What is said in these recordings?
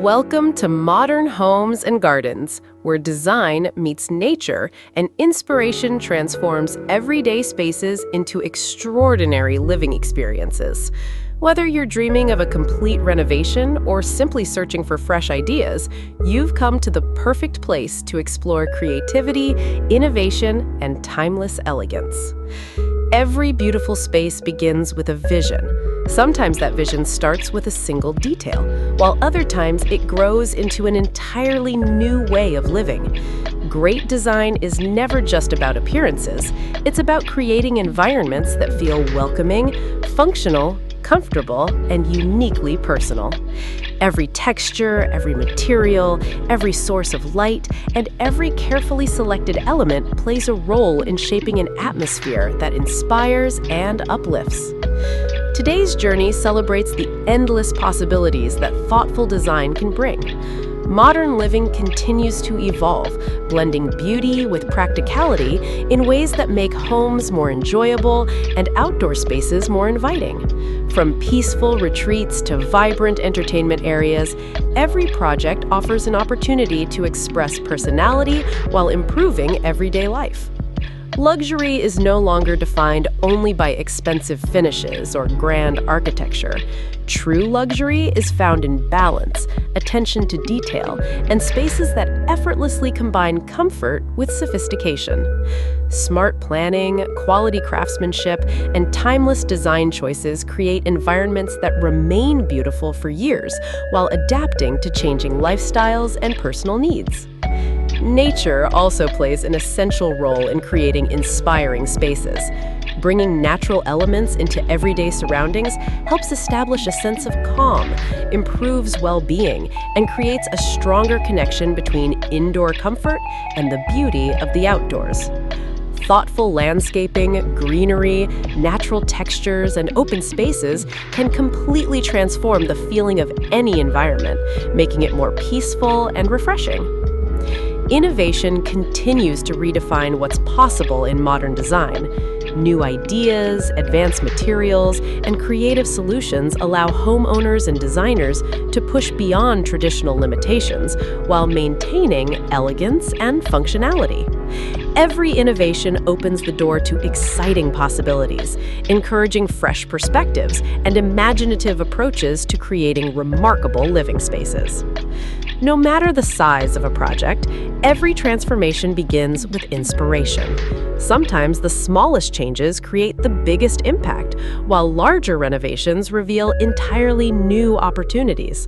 Welcome to Modern Homes and Gardens, where design meets nature and inspiration transforms everyday spaces into extraordinary living experiences. Whether you're dreaming of a complete renovation or simply searching for fresh ideas, you've come to the perfect place to explore creativity, innovation, and timeless elegance. Every beautiful space begins with a vision. Sometimes that vision starts with a single detail, while other times it grows into an entirely new way of living. Great design is never just about appearances. It's about creating environments that feel welcoming, functional, comfortable, and uniquely personal. Every texture, every material, every source of light, and every carefully selected element plays a role in shaping an atmosphere that inspires and uplifts. Today's journey celebrates the endless possibilities that thoughtful design can bring. Modern living continues to evolve, blending beauty with practicality in ways that make homes more enjoyable and outdoor spaces more inviting. From peaceful retreats to vibrant entertainment areas, every project offers an opportunity to express personality while improving everyday life. Luxury is no longer defined only by expensive finishes or grand architecture. True luxury is found in balance, attention to detail, and spaces that effortlessly combine comfort with sophistication. Smart planning, quality craftsmanship, and timeless design choices create environments that remain beautiful for years while adapting to changing lifestyles and personal needs. Nature also plays an essential role in creating inspiring spaces. Bringing natural elements into everyday surroundings helps establish a sense of calm, improves well-being, and creates a stronger connection between indoor comfort and the beauty of the outdoors. Thoughtful landscaping, greenery, natural textures, and open spaces can completely transform the feeling of any environment, making it more peaceful and refreshing. Innovation continues to redefine what's possible in modern design. New ideas, advanced materials, and creative solutions allow homeowners and designers to push beyond traditional limitations while maintaining elegance and functionality. Every innovation opens the door to exciting possibilities, encouraging fresh perspectives and imaginative approaches to creating remarkable living spaces. No matter the size of a project, every transformation begins with inspiration. Sometimes the smallest changes create the biggest impact, while larger renovations reveal entirely new opportunities.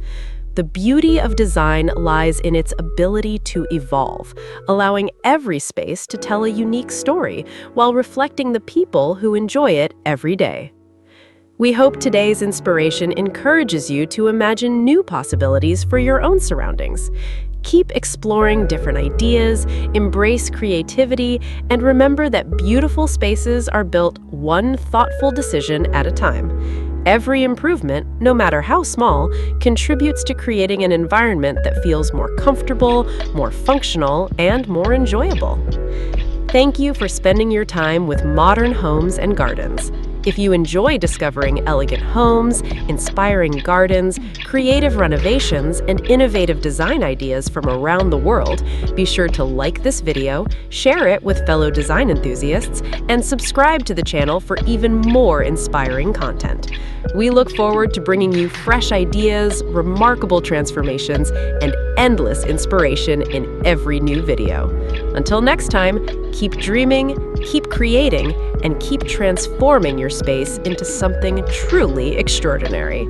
The beauty of design lies in its ability to evolve, allowing every space to tell a unique story while reflecting the people who enjoy it every day. We hope today's inspiration encourages you to imagine new possibilities for your own surroundings. Keep exploring different ideas, embrace creativity, and remember that beautiful spaces are built one thoughtful decision at a time. Every improvement, no matter how small, contributes to creating an environment that feels more comfortable, more functional, and more enjoyable. Thank you for spending your time with Modern Homes and Gardens. If you enjoy discovering elegant homes, inspiring gardens, creative renovations, and innovative design ideas from around the world, be sure to like this video, share it with fellow design enthusiasts, and subscribe to the channel for even more inspiring content. We look forward to bringing you fresh ideas, remarkable transformations, and endless inspiration in every new video. Until next time, keep dreaming, keep creating, and keep transforming your space into something truly extraordinary.